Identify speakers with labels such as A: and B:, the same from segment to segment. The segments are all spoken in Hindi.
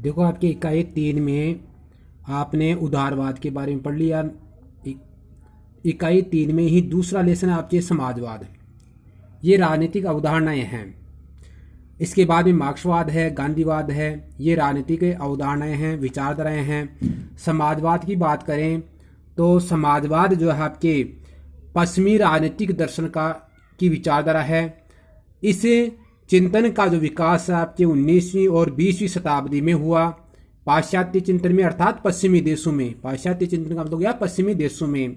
A: देखो आपके इकाई 3 में आपने उदारवाद के बारे में पढ़ लिया। इकाई 3 में ही दूसरा लेसन आपके समाजवाद, ये राजनीतिक अवधारणाएं हैं। इसके बाद में मार्क्सवाद है, गांधीवाद है, ये राजनीतिक अवधारणाएं हैं, विचारधाराएं हैं। समाजवाद की बात करें तो समाजवाद जो है आपके पश्चिमी राजनीतिक दर्शन की विचारधारा है। इस चिंतन का जो विकास है आपके 19वीं और 20वीं शताब्दी में हुआ पाश्चात्य चिंतन में, अर्थात पश्चिमी देशों में। पाश्चात्य चिंतन का मतलब क्या, पश्चिमी देशों में,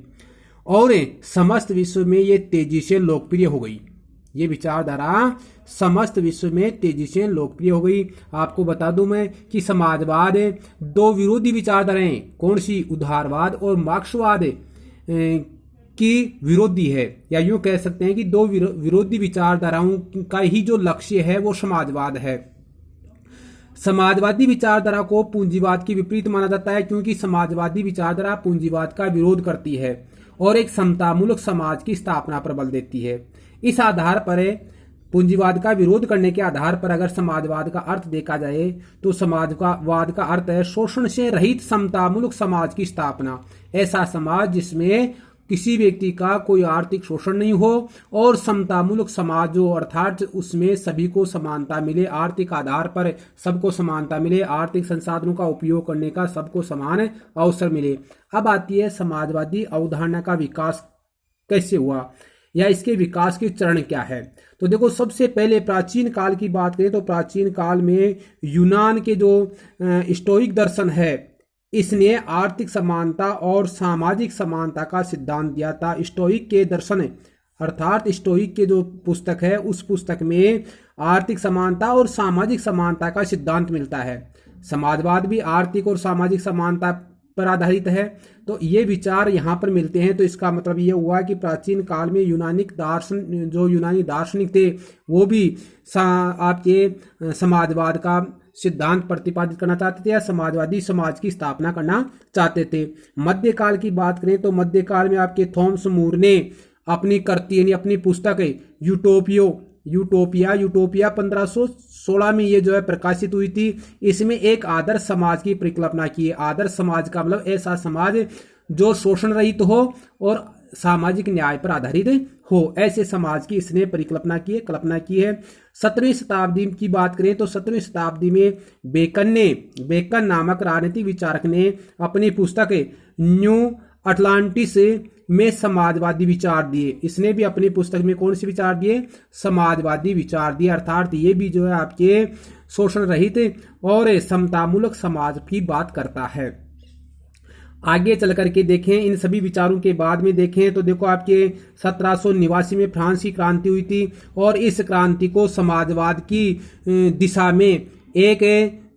A: और समस्त विश्व में ये तेजी से लोकप्रिय हो गई। ये विचारधारा समस्त विश्व में तेजी से लोकप्रिय हो गई। आपको बता दूं मैं कि समाजवाद दो विरोधी विचारधाराएं, कौन सी, उदारवाद और मार्क्सवाद की विरोधी है, या यूं कह सकते हैं कि दो विरोधी विचारधाराओं का ही जो लक्ष्य है वो समाजवाद है। समाजवादी विचारधारा को पूंजीवाद की विपरीत माना जाता है, क्योंकि समाजवादी विचारधारा पूंजीवाद का विरोध करती है और एक समतामूलक समाज की स्थापना पर बल देती है। इस आधार पर पूंजीवाद का विरोध करने के आधार पर अगर समाजवाद का अर्थ देखा जाए तो समाजवाद का अर्थ है शोषण से रहित समतामूलक समाज की स्थापना। ऐसा समाज जिसमें किसी व्यक्ति का कोई आर्थिक शोषण नहीं हो और समतामूलक समाज जो, अर्थात उसमें सभी को समानता मिले, आर्थिक आधार पर सबको समानता मिले, आर्थिक संसाधनों का उपयोग करने का सबको समान अवसर मिले। अब आती है समाजवादी अवधारणा का विकास कैसे हुआ, या इसके विकास के चरण क्या है। तो देखो, सबसे पहले प्राचीन काल की बात करें तो प्राचीन काल में यूनान के जो स्टोइक दर्शन है, इसने आर्थिक समानता और सामाजिक समानता का सिद्धांत दिया था। स्टोइक के दर्शन अर्थात स्टोइक के जो पुस्तक है उस पुस्तक में आर्थिक समानता और सामाजिक समानता का सिद्धांत मिलता है। समाजवाद भी आर्थिक और सामाजिक समानता पर आधारित है। तो ये विचार यहाँ पर मिलते हैं। तो इसका मतलब ये हुआ कि प्राचीन काल में यूनानी दार्शनिक थे वो भी आपके समाजवाद का सिद्धांत प्रतिपादित करना चाहते थे या समाजवादी समाज की स्थापना करना चाहते थे। मध्यकाल की बात करें तो मध्यकाल में आपके थॉमस मूर ने अपनी कृति यानी अपनी पुस्तक यूटोपिया 1516 में ये जो है प्रकाशित हुई थी। इसमें एक आदर्श समाज की परिकल्पना की है। आदर्श समाज का मतलब ऐसा समाज जो शोषण रहित हो और सामाजिक न्याय पर आधारित हो, ऐसे समाज की इसने कल्पना की है। 17वीं शताब्दी की बात करें तो 17वीं शताब्दी में बेकन नामक राजनीतिक विचारक ने अपनी पुस्तक न्यू अटलांटिस में समाजवादी विचार दिए। इसने भी अपनी पुस्तक में कौन से विचार दिए, समाजवादी विचार दिए। अर्थात ये भी जो है आपके शोषण रहित और समतामूलक समाज की बात करता है। आगे चल करके देखें इन सभी विचारों के बाद में देखें तो देखो आपके 1789 में फ्रांस की क्रांति हुई थी और इस क्रांति को समाजवाद की दिशा में एक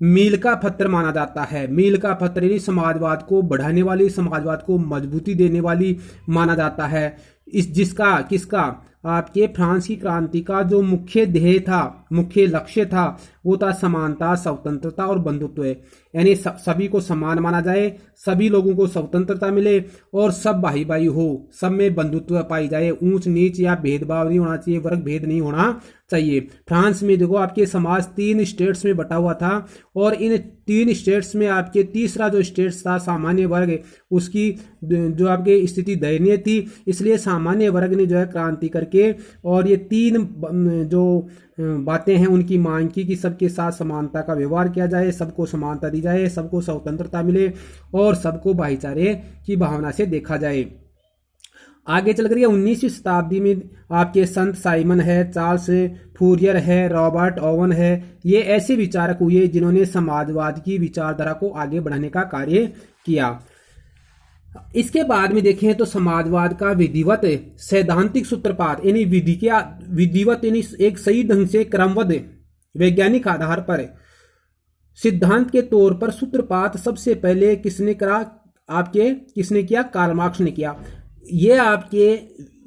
A: मील का पत्थर माना जाता है। मील का पत्थर यानी समाजवाद को बढ़ाने वाली, समाजवाद को मजबूती देने वाली माना जाता है। किसका आपके फ्रांस की क्रांति का जो मुख्य ध्येय था, मुख्य लक्ष्य था, वो था समानता, स्वतंत्रता और बंधुत्व। यानी सभी को समान माना जाए, सभी लोगों को स्वतंत्रता मिले और सब भाई भाई हो, सब में बंधुत्व पाई जाए, ऊंच नीच या भेदभाव नहीं होना चाहिए, वर्ग भेद नहीं होना चाहिए। फ्रांस में देखो आपके समाज 3 स्टेट्स में बटा हुआ था और इन 3 स्टेट्स में आपके तीसरा जो स्टेट्स था सामान्य वर्ग, उसकी जो आपके स्थिति दयनीय थी। इसलिए सामान्य वर्ग ने जो है क्रांति करके और ये 3 जो बातें हैं उनकी मांग की कि सबके साथ समानता का व्यवहार किया जाए, सबको समानता दी जाए, सबको स्वतंत्रता मिले और सबको भाईचारे की भावना से देखा जाए। आगे चल कर 19वीं शताब्दी में आपके संत साइमन है, चार्ल्स फूरियर है, रॉबर्ट ओवन है, ये ऐसे विचारक हुए जिन्होंने समाजवाद की विचारधारा को आगे बढ़ाने का कार्य किया। इसके बाद में देखें तो समाजवाद का विधिवत सैद्धांतिक सूत्रपात यानी विधिवत यानी एक सही ढंग से क्रमबद्ध वैज्ञानिक आधार पर सिद्धांत के तौर पर सूत्रपात सबसे पहले किसने किया, कार्ल मार्क्स ने किया। ये आपके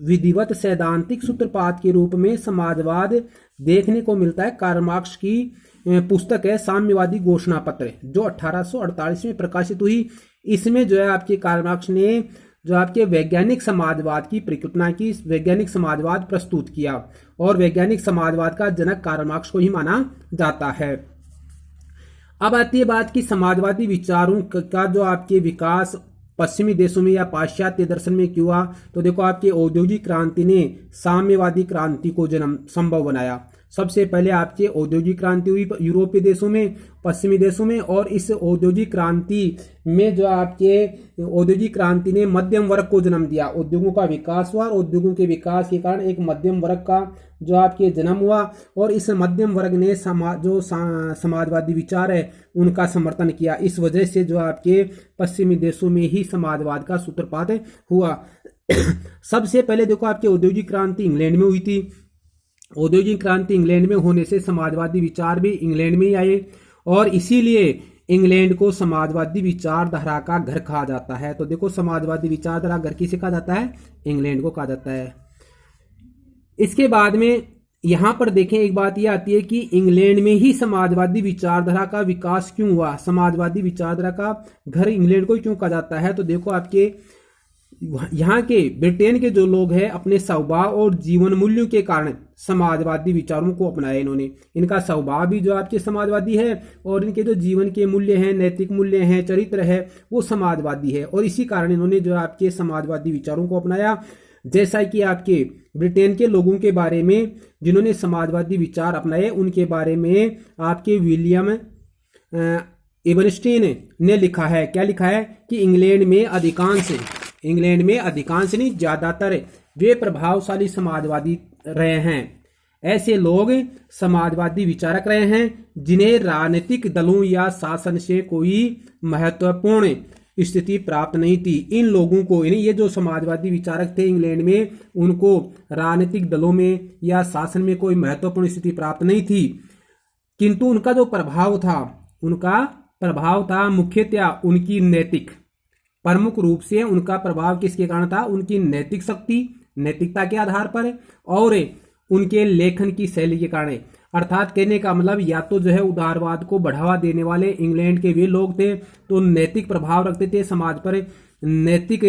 A: विधिवत सैद्धांतिक सूत्रपात के रूप में समाजवाद देखने को मिलता है। कार्ल मार्क्स की पुस्तक है साम्यवादी घोषणा पत्र जो 1848 में प्रकाशित हुई। इसमें जो है आपके कार्ल मार्क्स ने जो आपके वैज्ञानिक समाजवाद की परिकल्पना की, वैज्ञानिक समाजवाद प्रस्तुत किया और वैज्ञानिक समाजवाद का जनक कार्ल मार्क्स को ही माना जाता है। अब आती है बात कि समाजवादी विचारों का जो आपके विकास पश्चिमी देशों में या पाश्चात्य दर्शन में क्यों हुआ। तो देखो आपकी औद्योगिक क्रांति ने साम्यवादी क्रांति को जन्म संभव बनाया। सबसे पहले आपकी औद्योगिक क्रांति हुई यूरोपीय देशों में, पश्चिमी देशों में, और इस औद्योगिक क्रांति में जो आपके औद्योगिक क्रांति ने मध्यम वर्ग को जन्म दिया। उद्योगों का विकास हुआ और उद्योगों के विकास के कारण एक मध्यम वर्ग का जो आपके जन्म हुआ, और इस मध्यम वर्ग ने समाजवादी विचार है उनका समर्थन किया। इस वजह से जो आपके पश्चिमी देशों में ही समाजवाद का सूत्रपात हुआ। सबसे पहले देखो आपकी औद्योगिक क्रांति इंग्लैंड में हुई थी। औद्योगिक क्रांति इंग्लैंड में होने से समाजवादी विचार भी इंग्लैंड में ही आए, और इसीलिए इंग्लैंड को समाजवादी विचारधारा का घर कहा जाता है। तो देखो समाजवादी विचारधारा घर किसे कहा जाता है? इंग्लैंड को कहा जाता है। इसके बाद में यहां पर देखें एक बात यह आती है कि इंग्लैंड में ही समाजवादी विचारधारा का विकास क्यों हुआ, समाजवादी विचारधारा का घर इंग्लैंड को क्यों कहा जाता है। तो देखो आपके यहाँ के ब्रिटेन के जो लोग हैं अपने स्वभाव और जीवन मूल्यों के कारण समाजवादी विचारों को अपनाया इन्होंने। इनका स्वभाव भी जो आपके समाजवादी है, और इनके जो जीवन के मूल्य हैं, नैतिक मूल्य हैं, चरित्र है, वो समाजवादी है, और इसी कारण इन्होंने जो आपके समाजवादी विचारों को अपनाया। जैसा कि आपके ब्रिटेन के लोगों के बारे में जिन्होंने समाजवादी विचार अपनाए, उनके बारे में आपके विलियम एबनस्टीन ने लिखा है। क्या लिखा है कि इंग्लैंड में अधिकांश नहीं, ज्यादातर वे प्रभावशाली समाजवादी रहे हैं। ऐसे लोग समाजवादी विचारक रहे हैं जिन्हें राजनीतिक दलों या शासन से कोई महत्वपूर्ण स्थिति प्राप्त नहीं थी। इन लोगों को, यानी ये जो समाजवादी विचारक थे इंग्लैंड में, उनको राजनीतिक दलों में या शासन में कोई महत्वपूर्ण स्थिति प्राप्त नहीं थी, किंतु उनका जो प्रभाव था मुख्यतया उनकी नैतिक, प्रमुख रूप से उनका प्रभाव किसके कारण था? उनकी नैतिक शक्ति, नैतिकता के आधार पर, और उनके लेखन की शैली के कारण। अर्थात कहने का मतलब या तो जो है उदारवाद को बढ़ावा देने वाले इंग्लैंड के वे लोग थे तो नैतिक प्रभाव रखते थे, समाज पर नैतिक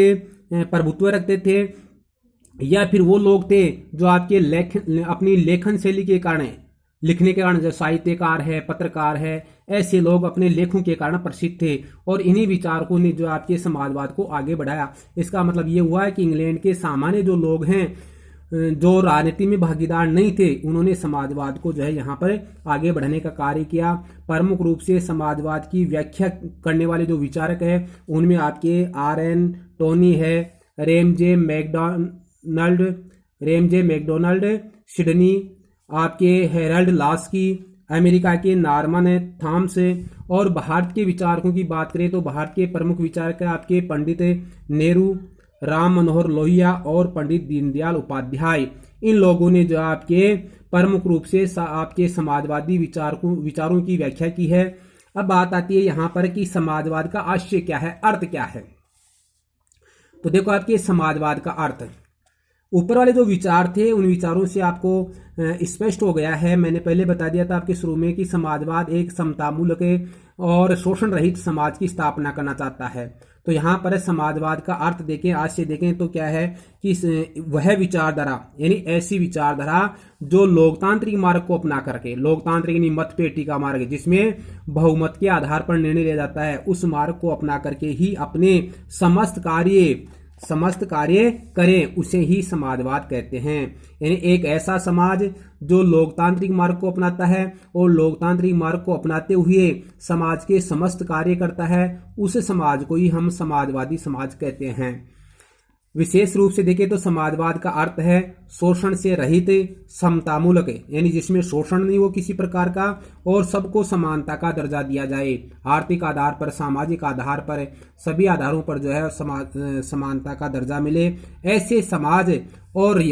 A: प्रभुत्व रखते थे, या फिर वो लोग थे जो आपके अपनी लेखन शैली के कारण, लिखने के कारण, जो साहित्यकार है, पत्रकार है, ऐसे लोग अपने लेखों के कारण प्रसिद्ध थे, और इन्हीं विचारकों ने जो आपके समाजवाद को आगे बढ़ाया। इसका मतलब ये हुआ है कि इंग्लैंड के सामान्य जो लोग हैं जो राजनीति में भागीदार नहीं थे, उन्होंने समाजवाद को जो है यहाँ पर आगे बढ़ाने का कार्य किया। प्रमुख रूप से समाजवाद की व्याख्या करने वाले जो विचारक है उनमें आपके R.N. टोनी है, रेमजे मैकडोनाल्ड, सिडनी, आपके हेरल्ड लास्की, अमेरिका के नॉर्मन थॉम्स, और भारत के विचारकों की बात करें तो भारत के प्रमुख विचारक आपके पंडित नेहरू, राम मनोहर लोहिया और पंडित दीनदयाल उपाध्याय। इन लोगों ने जो आपके प्रमुख रूप से आपके समाजवादी विचारों की व्याख्या की है। अब बात आती है यहाँ पर कि समाजवाद का आशय क्या है, अर्थ क्या है। तो देखो आपके समाजवाद का अर्थ, ऊपर वाले जो विचार थे उन विचारों से आपको स्पष्ट हो गया है। मैंने पहले बता दिया था आपके शुरू में कि समाजवाद एक समतामूलक और शोषण रहित समाज की स्थापना करना चाहता है। तो यहाँ पर समाजवाद का अर्थ देखें, आज से देखें तो क्या है कि वह विचारधारा, यानी ऐसी विचारधारा जो लोकतांत्रिक मार्ग को अपना करके, लोकतांत्रिक यानी मतपेटी का मार्ग जिसमें बहुमत के आधार पर निर्णय लिया जाता है, उस मार्ग को अपना करके ही अपने समस्त कार्य करें, उसे ही समाजवाद कहते हैं। यानी एक ऐसा समाज जो लोकतांत्रिक मार्ग को अपनाता है और लोकतांत्रिक मार्ग को अपनाते हुए समाज के समस्त कार्य करता है, उस समाज को ही हम समाजवादी समाज कहते हैं। विशेष रूप से देखें तो समाजवाद का अर्थ है शोषण से रहित, समतामूलक, यानी जिसमें शोषण नहीं हो किसी प्रकार का, और सबको समानता का दर्जा दिया जाए। आर्थिक आधार पर, सामाजिक आधार पर, सभी आधारों पर जो है समानता का दर्जा मिले, ऐसे समाज और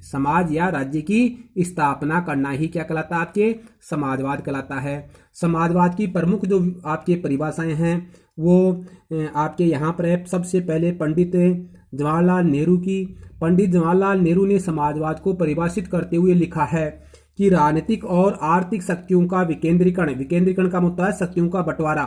A: समाज या राज्य की स्थापना करना ही क्या कहलाता है? आपके समाजवाद कहलाता है। समाजवाद की प्रमुख जो आपके परिभाषाएं हैं वो आपके यहाँ पर है। सबसे पहले पंडित जवाहरलाल नेहरू की। पंडित जवाहरलाल नेहरू ने समाजवाद को परिभाषित करते हुए लिखा है कि राजनीतिक और आर्थिक शक्तियों का विकेंद्रीकरण का मतलब है शक्तियों का बंटवारा,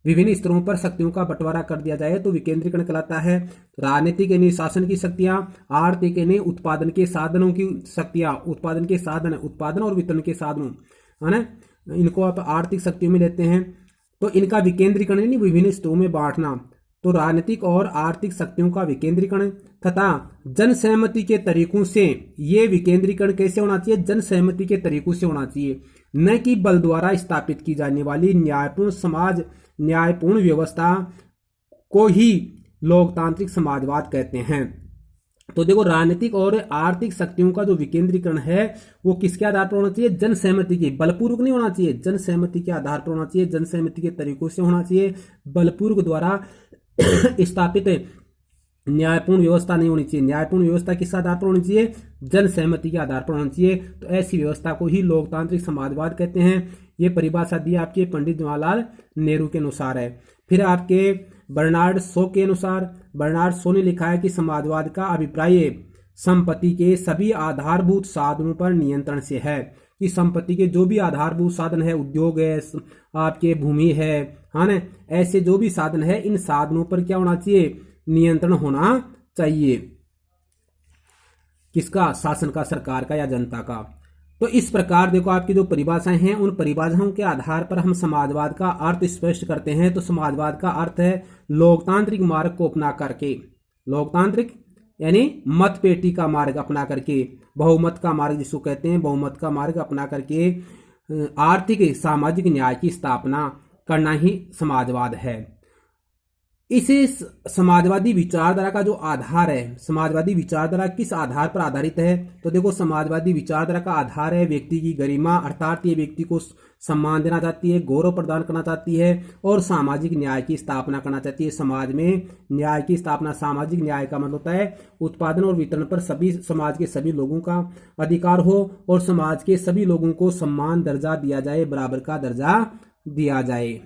A: विभिन्न स्तरों पर शक्तियों का बंटवारा कर दिया जाए तो विकेंद्रीकरण कहलाता है। राजनीतिक यानी शासन की शक्तियां, आर्थिक यानी उत्पादन के साधनों की शक्तियां, उत्पादन और वितरण के साधनों, है ना। इनको आप आर्थिक शक्तियों में लेते हैं। तो इनका विकेंद्रीकरण यानी विभिन्न स्तरों में बांटना। तो राजनीतिक और आर्थिक शक्तियों का विकेंद्रीकरण तथा जन सहमति के तरीकों से, ये विकेंद्रीकरण कैसे होना चाहिए? जन सहमति के तरीकों से होना चाहिए, न कि बल द्वारा स्थापित की जाने वाली न्यायपूर्ण समाज, न्यायपूर्ण व्यवस्था को ही लोकतांत्रिक समाजवाद कहते हैं। तो देखो, राजनीतिक और आर्थिक शक्तियों का जो विकेंद्रीकरण है वो किसके आधार पर होना चाहिए? जन सहमति के, बलपूर्वक नहीं होना चाहिए, जन सहमति के आधार पर होना चाहिए, जन सहमति के तरीकों से होना चाहिए, बलपूर्वक द्वारा स्थापित न्यायपूर्ण व्यवस्था नहीं होनी चाहिए। न्यायपूर्ण व्यवस्था किस आधार पर होनी चाहिए? जन सहमति के आधार पर होनी चाहिए। तो ऐसी व्यवस्था को ही लोकतांत्रिक समाजवाद कहते हैं। ये परिभाषा दी आपके पंडित जवाहरलाल नेहरू के अनुसार है। फिर आपके बर्नार्ड शो के अनुसार, बर्नार्ड शो ने लिखा है कि समाजवाद का अभिप्राय संपत्ति के सभी आधारभूत साधनों पर नियंत्रण से है, कि संपत्ति के जो भी आधारभूत साधन है, उद्योग है, आपके भूमि है ना, ऐसे जो भी साधन है, इन साधनों पर क्या होना चाहिए? नियंत्रण होना चाहिए। किसका? शासन का, सरकार का या जनता का। तो इस प्रकार देखो आपकी जो परिभाषाएं हैं, उन परिभाषाओं के आधार पर हम समाजवाद का अर्थ स्पष्ट करते हैं। तो समाजवाद का अर्थ है लोकतांत्रिक मार्ग को अपना करके, लोकतांत्रिक यानी मत पेटी का मार्ग अपना करके, बहुमत का मार्ग जिसको कहते हैं, बहुमत का मार्ग अपना करके आर्थिक सामाजिक न्याय की स्थापना करना ही समाजवाद है। इसे समाजवादी विचारधारा का जो आधार है, समाजवादी विचारधारा किस आधार पर आधारित है? तो देखो, समाजवादी विचारधारा का आधार है व्यक्ति की गरिमा, अर्थात ये व्यक्ति को सम्मान देना चाहती है, गौरव प्रदान करना चाहती है और सामाजिक न्याय की स्थापना करना चाहती है। समाज में न्याय की स्थापना, सामाजिक न्याय का मतलब होता है उत्पादन और वितरण पर सभी समाज के सभी लोगों का अधिकार हो और समाज के सभी लोगों को समान दर्जा दिया जाए, बराबर का दर्जा दिया जाए।